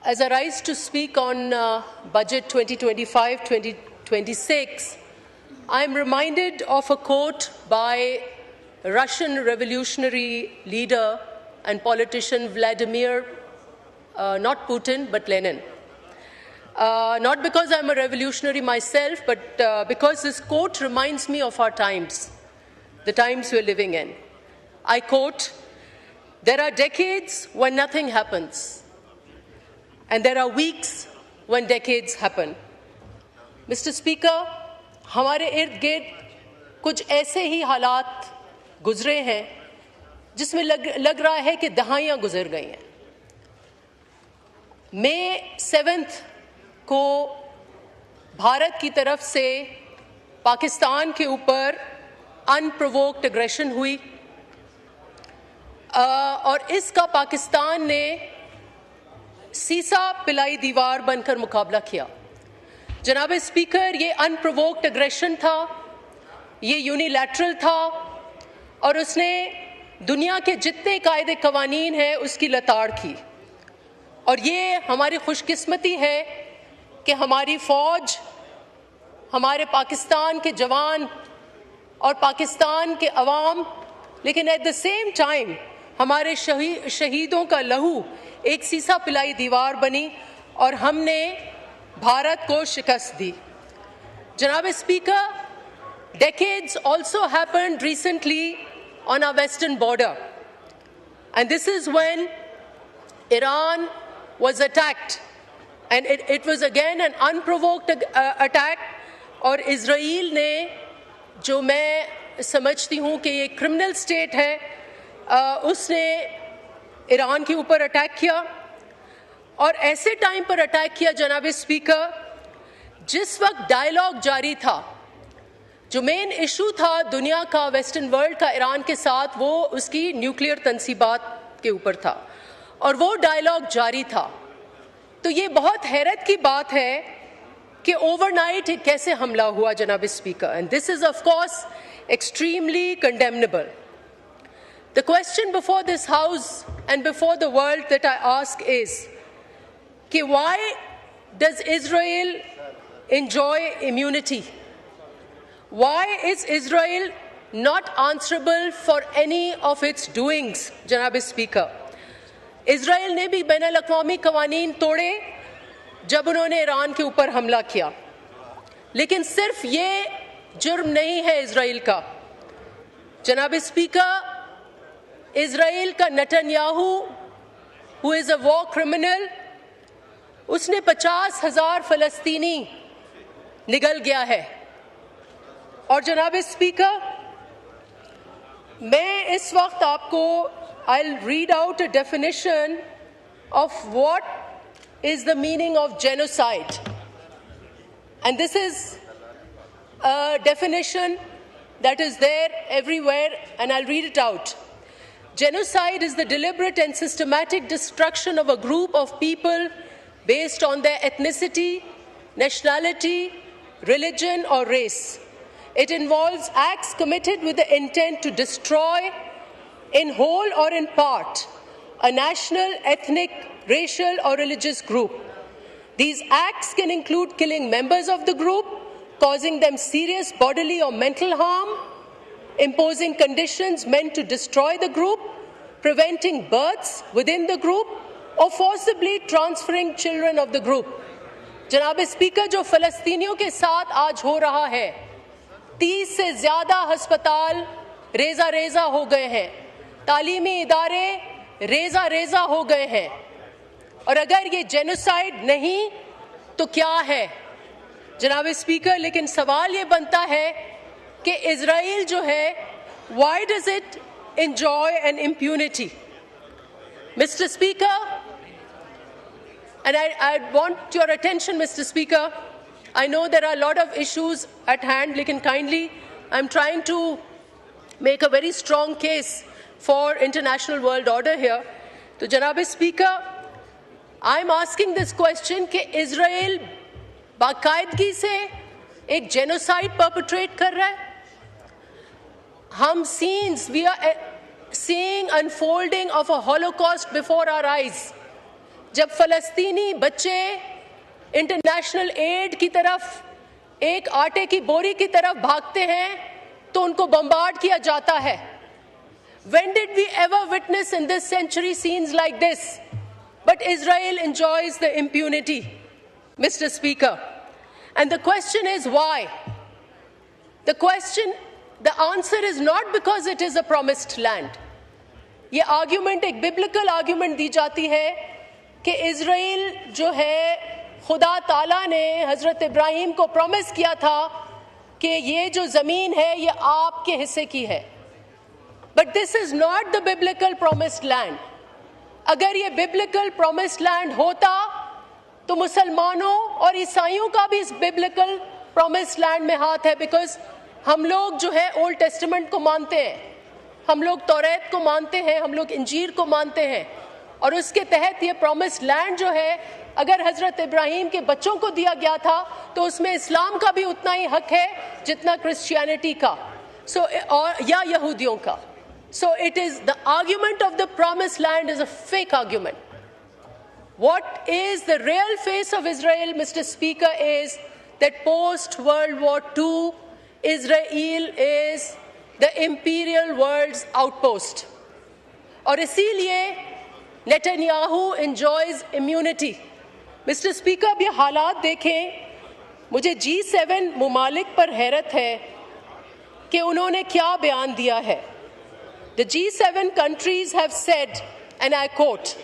As I rise to speak on Budget 2025-2026, I am reminded of a quote by Russian revolutionary leader and politician Vladimir, not Putin, but Lenin. Not because I'm a revolutionary myself, but because this quote reminds me of our times, the times we're living in. I quote, "There are decades when nothing happens, and there are weeks when decades happen." Mr. Speaker, हमारे इर्द गिर्द कुछ ऐसे ही हालात गुजरे हैं जिसमें लग रहा है कि दहाइयाँ गुजर गई हैं। मई 7 को भारत की तरफ से पाकिस्तान के ऊपर अनप्रोवोक्ड एग्रेशन हुई और इसका पाकिस्तान ने सीसा पिलाई दीवार बनकर मुकाबला किया। जनाब स्पीकर, ये अनप्रोवोक्ड एग्रेशन था, ये यूनिलैटरल था और उसने दुनिया के जितने कायदे कवानीन हैं उसकी लताड़ की। और ये हमारी खुशकिस्मती है कि हमारी फ़ौज, हमारे पाकिस्तान के जवान और पाकिस्तान के अवाम, लेकिन एट द सेम टाइम हमारे शहीदों का लहू एक सीसा पिलाई दीवार बनी और हमने भारत को शिकस्त दी। जनाब speaker, decades also happened recently on our western border, and this is when Iran was attacked, and it was again an unprovoked attack, और इज़राइल ने, जो मैं समझती हूँ कि ये क्रिमिनल स्टेट है, उसने ईरान के ऊपर अटैक किया और ऐसे टाइम पर अटैक किया जनाब स्पीकर जिस वक्त डायलॉग जारी था। जो मेन इशू था दुनिया का, वेस्टर्न वर्ल्ड का ईरान के साथ, वो उसकी न्यूक्लियर तंसीबात के ऊपर था और वो डायलॉग जारी था। तो ये बहुत हैरत की बात है कि ओवरनाइट कैसे हमला हुआ जनाब speaker, and this is of course extremely condemnable. The question before this House and before the world that I ask is, why does Israel enjoy immunity? Why is Israel not answerable for any of its doings, Janab Speaker? Israel ने भी बैनुल अक़वामी क़वानीन तोड़े जब उन्होंने Iran के ऊपर हमला किया, लेकिन सिर्फ ये जुर्म नहीं है इज़राइल का। जनाब स्पीकर, इज़राइल का Netanyahu, who is a war criminal, उसने 50,000 फ़लस्तीनी निगल गया है। और जनाब स्पीकर, मैं इस वक्त आपको I'll read out a definition of what is the meaning of genocide, and this is a definition that is there everywhere, and I'll read it out. Genocide is the deliberate and systematic destruction of a group of people based on their ethnicity, nationality, religion, or race. It involves acts committed with the intent to destroy, in whole or in part, a national, ethnic, racial, or religious group. These acts can include killing members of the group, causing them serious bodily or mental harm, imposing conditions meant to destroy the group, preventing births within the group, or forcibly transferring children of the group. जनाब speaker, जो फ़लस्तीनियों के साथ आज हो रहा है, 30 से ज़्यादा अस्पताल रेज़ा रेज़ा हो गए हैं, तालीमी इदारे रेज़ा रेज़ा हो गए हैं, और अगर ये जेनोसाइड नहीं तो क्या है जनाब स्पीकर? लेकिन सवाल ये बनता है कि इज़राइल जो है, why does it enjoy an impunity? Mr. Speaker, and I want your attention, Mr. Speaker. I know there are a lot of issues at hand, lekin kindly, I'm trying to make a very strong case for international world order here. So, Janab Speaker, I'm asking this question कि Israel बाकायदगी से एक genocide परपेट्रेट कर रहा है। हम we are seeing unfolding of a Holocaust before our eyes. जब फ़लस्तीनी बच्चे international add की तरफ एक आटे की बोरी की तरफ भागते हैं तो उनको बम्बार्ड किया जाता है. When did we ever witness in this century scenes like this? But Israel enjoys the impunity, Mr. Speaker. And the question is why? The answer is not because it is a promised land. ये argument एक biblical argument दी जाती है कि Israel जो है खुदा ताला ने हज़रत इब्राहिम को प्रॉमिस किया था कि ये जो ज़मीन है ये आपके हिस्से की है. But this is not the biblical promised land. अगर ये बिब्लिकल प्रॉमिस्ड लैंड होता तो मुसलमानों और ईसाइयों का भी इस बिब्लिकल प्रॉमिस्ड लैंड में हाथ है. बिकॉज हम लोग जो है ओल्ड टेस्टामेंट को मानते हैं, हम लोग तौरात को मानते हैं, हम लोग इंजील को मानते हैं, और उसके तहत ये प्रॉमिस्ड लैंड जो है अगर हज़रत इब्राहिम के बच्चों को दिया गया था तो उसमें इस्लाम का भी उतना ही हक है जितना क्रिश्चियनिटी का और या यहूदियों का. So it is the argument of the promised land is a fake argument. What is the real face of Israel, Mr. Speaker, is that post World War II, Israel is the imperial world's outpost. और इसीलिए Netanyahu enjoys immunity. Mr. Speaker, अब ये हालात देखें, मुझे G7 मुमालिक पर हैरत है कि उन्होंने क्या बयान दिया है. The G7 countries have said, and I quote,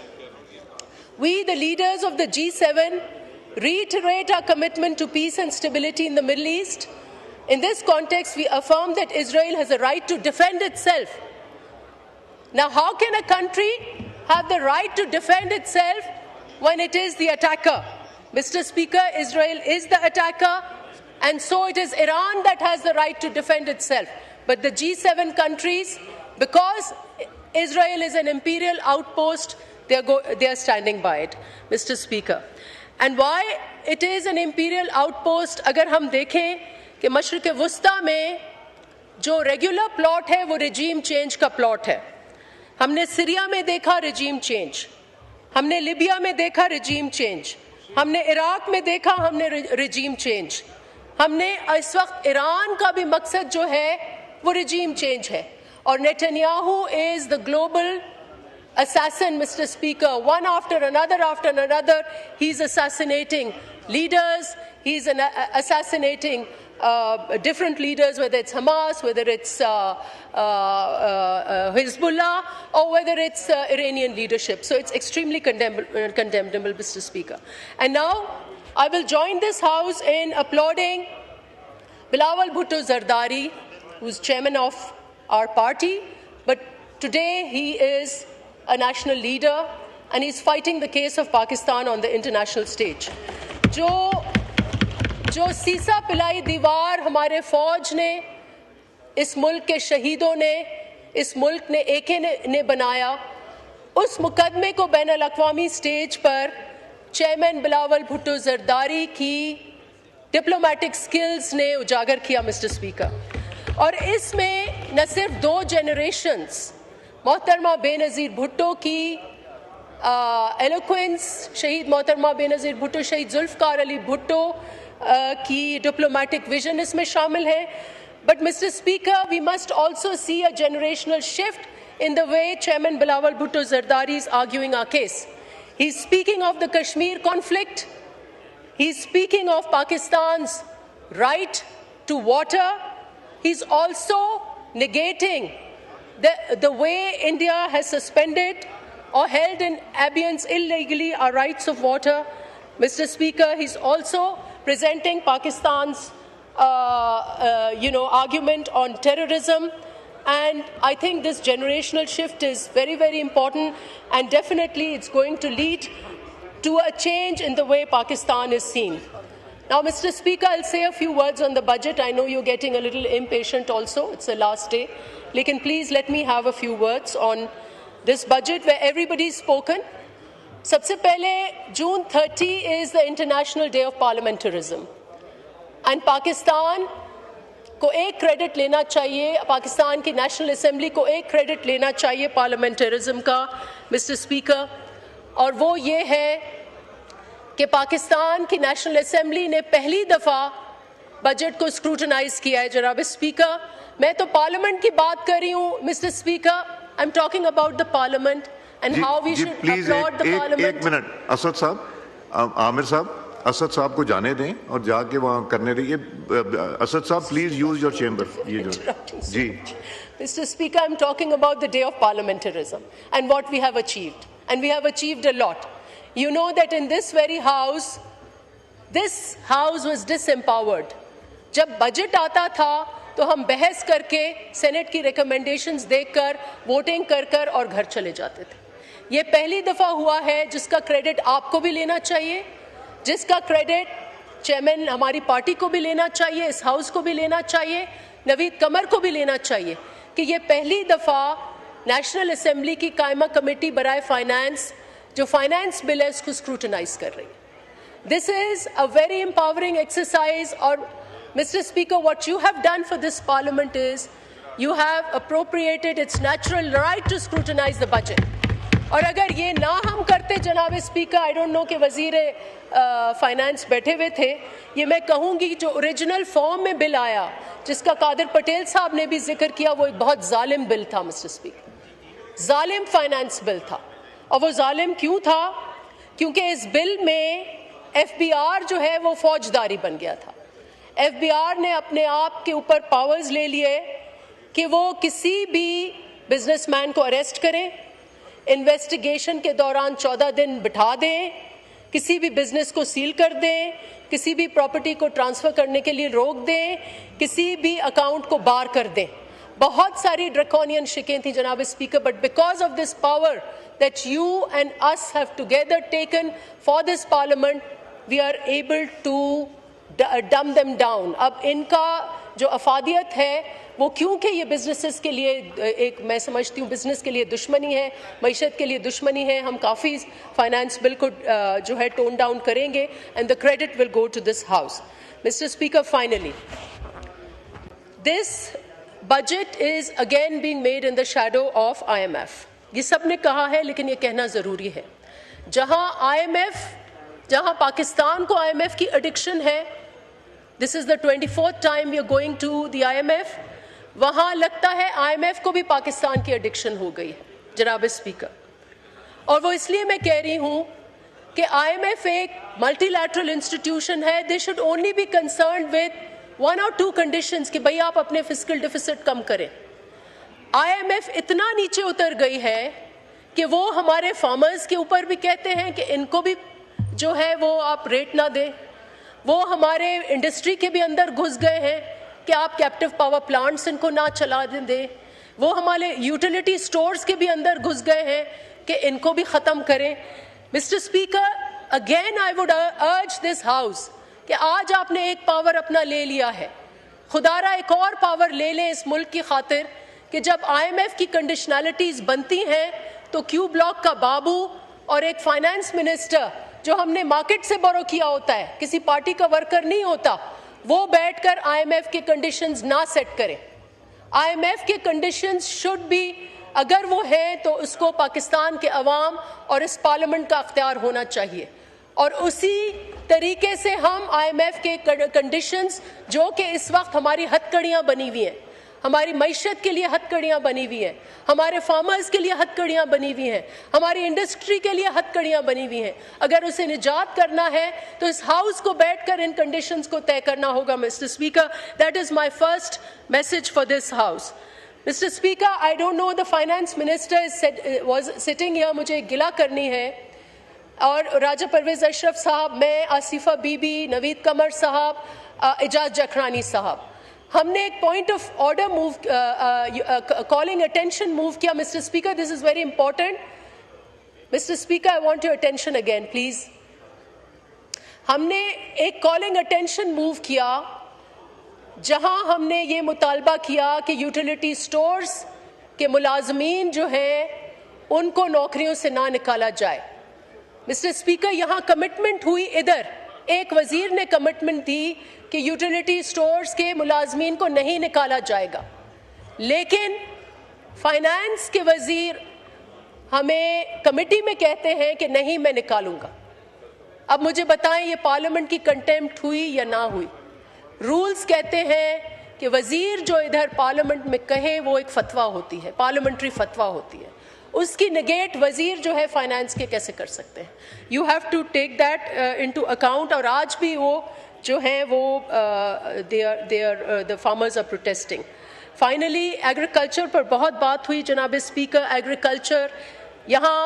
"We, the leaders of the G7, reiterate our commitment to peace and stability in the Middle East. In this context, we affirm that Israel has a right to defend itself." Now, how can a country have the right to defend itself when it is the attacker? Mr. Speaker, Israel is the attacker, and so it is Iran that has the right to defend itself. But the G7 countries, because Israel is an imperial outpost, they are standing by it, Mr. Speaker. And why it is an imperial outpost, अगर हम देखें कि मशरिक़ वुस्ता में जो regular plot है वो regime change का plot है. हमने सीरिया में देखा रिजीम चेंज, हमने लिबिया में देखा रिजीम चेंज, हमने इराक में देखा हमने रिजीम चेंज, हमने इस वक्त ईरान का भी मकसद जो है वो रिजीम चेंज है. और Netanyahu is the global assassin, Mr. Speaker. One after another, he's assassinating leaders, he's assassinating different leaders, whether it's Hamas, whether it's Hezbollah, or whether it's Iranian leadership. So it's extremely condemnable, Mr. Speaker. And now I will join this House in applauding Bilawal Bhutto Zardari, who's chairman of our party, but today he is a national leader and he's fighting the case of Pakistan on the international stage. जो सीसा पिलाई दीवार हमारे फौज ने, इस मुल्क के शहीदों ने, इस मुल्क ने एके ने बनाया, उस मुकदमे को बैनुल अक़वामी स्टेज पर चेयरमैन बिलावल भुट्टो जरदारी की डिप्लोमेटिक स्किल्स ने उजागर किया, मिस्टर स्पीकर. और इसमें न सिर्फ 2 जनरेशन्स, मोहतरमा बेनज़ीर भुट्टो की एलोक्वेंस, शहीद मोहतरमा बेनज़ीर भुट्टो, शहीद जुल्फ़कार अली भुट्टो की डिप्लोमेटिक विजन इसमें शामिल है. But mister speaker, we must also see a generational shift in the way Chairman Bilawal Bhutto Zardari is arguing our case. He's speaking of the Kashmir conflict. He's speaking of Pakistan's right to water. He's also negating the way India has suspended or held in abeyance illegally our rights of water. Mr. Speaker, he's also presenting Pakistan's argument on terrorism. And I think this generational shift is very, very important, and definitely it's going to lead to a change in the way Pakistan is seen. Now, Mr. Speaker, I'll say a few words on the budget. I know you're getting a little impatient also. It's the last day. Lekin, please let me have a few words on this budget where everybody's spoken. Sabse pehle, June 30 is the International Day of Parliamentarism. And Pakistan को एक credit लेना चाहिए, पाकिस्तान की national assembly को एक credit लेना चाहिए पार्लियामेंटरिज्म का, मिस्टर स्पीकर. और वो ये है कि पाकिस्तान की नेशनल असेंबली ने पहली दफ़ा बजट को स्क्रूटनाइज किया है। जनाब स्पीकर, मैं तो पार्लियामेंट की बात कर रही हूँ mister speaker, I am talking about the parliament and how we should uphold the parliament. एक मिनट असद साहब, आमिर साहब, असद साहब को जाने दें और जाके वहाँ करने रहिए। असद साहब प्लीज यूज योर चेंबर। ये जो जी Mr. Speaker, I'm talking about the day of parliamentarism and what we have achieved. And we have achieved a lot. You know that in this very house was disempowered. जब budget आता था तो हम बहस करके senate की recommendations देखकर voting कर और घर चले जाते थे। ये पहली दफ़ा हुआ है जिसका क्रेडिट आपको भी लेना चाहिए, जिसका क्रेडिट चेयरमैन हमारी पार्टी को भी लेना चाहिए, इस हाउस को भी लेना चाहिए, नवीद कमर को भी लेना चाहिए कि ये पहली दफ़ा नेशनल असेंबली की कायमा कमेटी बराए फाइनेंस जो फाइनेंस बिल है उसको स्क्रूटनाइज कर रही है। This is a very empowering exercise. और mister speaker, what you have done for this parliament is you have appropriated its natural right to scrutinise the budget. और अगर ये ना हम करते जनाब स्पीकर, आई डोंट नो कि वजीर फाइनेंस बैठे हुए थे, ये मैं कहूँगी जो ओरिजिनल फॉर्म में बिल आया जिसका कादिर पटेल साहब ने भी जिक्र किया, वो एक बहुत जालिम बिल था मिस्टर स्पीकर, जालिम फाइनेंस बिल था। और वो जालिम क्यों था? क्योंकि इस बिल में FBI जो है वो फौजदारी बन गया था। FBI ने अपने आप के ऊपर पावर्स ले लिए कि वो किसी भी बिजनेसमैन को अरेस्ट करें, इन्वेस्टिगेशन के दौरान 14 दिन बिठा दें, किसी भी बिजनेस को सील कर दें, किसी भी प्रॉपर्टी को ट्रांसफ़र करने के लिए रोक दें, किसी भी अकाउंट को बार कर दें। बहुत सारी ड्रैकोनियन शिकें थी जनाब speaker, but because of this power that you and us have together taken for this parliament, we are able to dumb them down. अब इनका जो अफादियत है वो क्योंकि ये बिजनेसेस के लिए एक, मैं समझती हूँ बिजनेस के लिए दुश्मनी है, मईशत के लिए दुश्मनी है। हम काफ़ी फाइनेंस बिल को जो है टोन डाउन करेंगे and the credit will go to this house. Mister speaker, finally this budget is again being made in the shadow of IMF। ये सब ने कहा है लेकिन ये कहना ज़रूरी है, जहाँ पाकिस्तान को IMF की एडिक्शन है, this is the 24th time we are going to the IMF, वहाँ लगता है IMF को भी पाकिस्तान की एडिक्शन हो गई है जनाब स्पीकर। और वो इसलिए मैं कह रही हूँ कि IMF एक मल्टीलैटरल इंस्टीट्यूशन है। They should only be concerned with 1 or 2 conditions कि भाई आप अपने फिस्कल डिफिसिट कम करें। IMF इतना नीचे उतर गई है कि वो हमारे फार्मर्स के ऊपर भी कहते हैं कि इनको भी जो है वो आप रेट ना दें। वो हमारे इंडस्ट्री के भी अंदर घुस गए हैं कि आप कैप्टिव पावर प्लांट्स इनको ना चला दें। वो हमारे यूटिलिटी स्टोर्स के भी अंदर घुस गए हैं कि इनको भी ख़त्म करें। Mister speaker, again I would अर्ज दिस हाउस कि आज आपने एक पावर अपना ले लिया है, खुदारा एक और पावर ले लें इस मुल्क की खातिर कि जब IMF की कंडीशनैलिटीज़ बनती हैं तो क्यू ब्लॉक का बाबू और एक फाइनेंस मिनिस्टर जो हमने मार्केट से बोरो किया होता है, किसी पार्टी का वर्कर नहीं होता, वो बैठकर IMF के कंडीशंस ना सेट करें। IMF के कंडीशंस शुड बी, अगर वो है तो उसको पाकिस्तान के अवाम और इस पार्लियामेंट का अख्तियार होना चाहिए। और उसी तरीके से हम IMF के कंडीशंस जो कि इस वक्त हमारी हथकड़ियाँ बनी हुई हैं, हमारी मईशत के लिए हथकड़ियाँ बनी हुई हैं, हमारे फार्मर्स के लिए हथकड़ियाँ बनी हुई हैं, हमारी इंडस्ट्री के लिए हथकड़ियाँ बनी हुई हैं, अगर उसे निजात करना है तो इस हाउस को बैठकर इन कंडीशंस को तय करना होगा। Mister speaker, that is my first message for this house. Mister speaker, I don't know the finance minister was sitting here, मुझे गिला करनी है, और राजा परवेज अशरफ साहब, मैं, आसिफा बीबी, नवीद कमर साहब, एजाज जखरानी साहब, हमने एक point of order move, calling attention move किया। Mister speaker, this is very important. Mister speaker, I want your attention again please. हमने एक कॉलिंग अटेंशन मूव किया जहां हमने ये मुतालबा किया कि यूटिलिटी स्टोर्स के मुलाजमीन जो हैं उनको नौकरियों से ना निकाला जाए। मिस्टर स्पीकर, यहाँ कमिटमेंट हुई, इधर एक वजीर ने कमिटमेंट दी कि यूटिलिटी स्टोर्स के मुलाजमीन को नहीं निकाला जाएगा, लेकिन फाइनेंस के वजीर हमें कमेटी में कहते हैं कि नहीं मैं निकालूंगा। अब मुझे बताएं ये पार्लियामेंट की कंटेम्प्ट हुई या ना हुई? रूल्स कहते हैं कि वजीर जो इधर पार्लियामेंट में कहे वो एक फतवा होती है, पार्लियामेंट्री फतवा होती है, उसकी नेगेट वजीर जो है फाइनेंस के कैसे कर सकते हैं? You have to take that into account. और आज भी वो जो है वो the farmers are protesting. Finally agriculture पर बहुत बात हुई जनाब स्पीकर। एग्रीकल्चर, यहाँ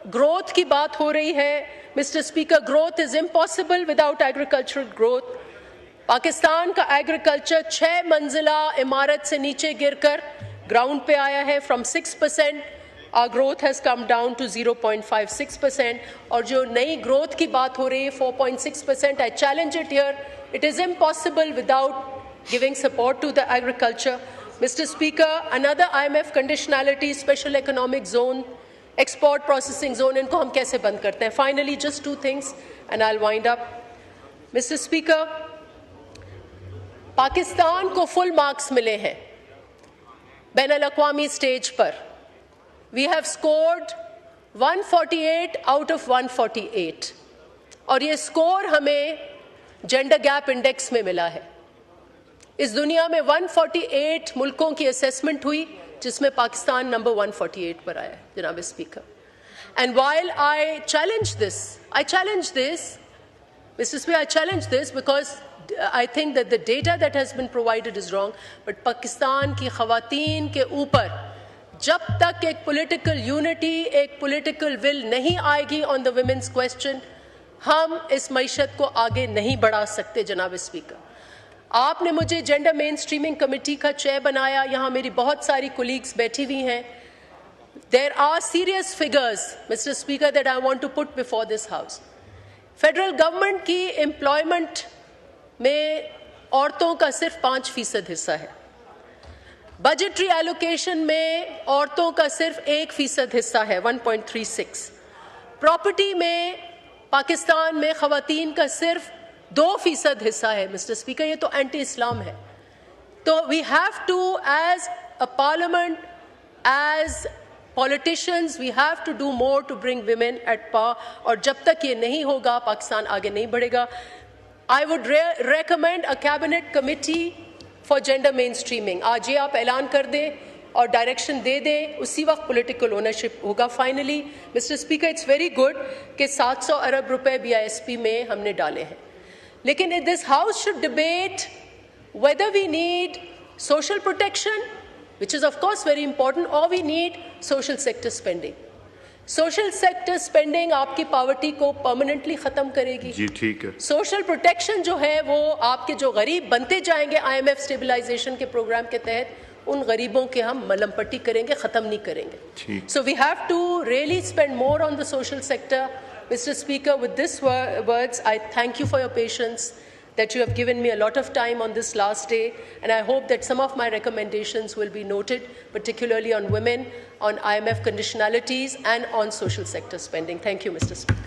ग्रोथ की बात हो रही है। Mister speaker, growth is impossible without agricultural growth. Pakistan का एग्रीकल्चर 6 मंजिला इमारत से नीचे गिरकर ग्राउंड पे आया है। From 6% our growth has come down to 0.56%, और जो नई ग्रोथ की बात हो रही है 4.6%, I challenge it here. It is impossible without giving support to the agriculture. Mr. Speaker, another IMF conditionality, special economic zone, export processing zone, इनको हम कैसे बंद करते हैं? Finally, just 2 things and I'll wind up. Mr. Speaker, Pakistan को full marks मिले हैं बैनुल-अक़वामी stage पर। We have scored 148 out of 148, और ये स्कोर हमें जेंडर गैप इंडेक्स में मिला है। इस दुनिया में 148 मुल्कों की असेसमेंट हुई जिसमें पाकिस्तान नंबर 148 पर आया है जनाब speaker. And while I challenge this, Mr. Speaker, I challenge this because I think that the data that has been provided is wrong, but Pakistan की ख़वातीन के ऊपर जब तक एक पॉलिटिकल यूनिटी, एक पॉलिटिकल विल नहीं आएगी ऑन द वुमेन्स क्वेश्चन, हम इस मईशत को आगे नहीं बढ़ा सकते जनाब स्पीकर। आपने मुझे जेंडर मेन स्ट्रीमिंग कमेटी का चेयर बनाया, यहाँ मेरी बहुत सारी कोलीग्स बैठी हुई हैं। There are serious figures mister speaker that I want to put before this house. Federal government की एम्प्लॉयमेंट में औरतों का सिर्फ 5% हिस्सा है। बजटरी एलोकेशन में औरतों का सिर्फ 1% हिस्सा है, 1.36। प्रॉपर्टी में पाकिस्तान में ख़वातीन का सिर्फ 2% हिस्सा है। मिस्टर स्पीकर, ये तो एंटी इस्लाम है। तो we have to as a parliament, as politicians, we have to do more to bring women at power, और जब तक ये नहीं होगा पाकिस्तान आगे नहीं बढ़ेगा। I would recommend a cabinet committee for gender main streaming. आज ये आप ऐलान कर दें और डायरेक्शन दे दें, उसी वक्त पॉलिटिकल ओनरशिप होगा। Finally mister speaker, it's very good कि 700 अरब रुपए BISP में हमने डाले हैं, लेकिन this house should debate whether we need social protection, which is of course very important, or we need social sector spending. Social sector spending आपकी poverty को permanently खत्म करेगी। जी ठीक है। सोशल प्रोटेक्शन जो है वो आपके जो गरीब बनते जाएंगे IMF स्टेबलाइजेशन के प्रोग्राम के तहत, उन गरीबों के हम मलम पट्टी करेंगे, खत्म नहीं करेंगे। So we have to really spend more on the social sector. Mr. Speaker, with these words, I thank you for your patience, that you have given me a lot of time on this last day, and I hope that some of my recommendations will be noted, particularly on women, on IMF conditionalities, and on social sector spending. Thank you, Mr. Speaker.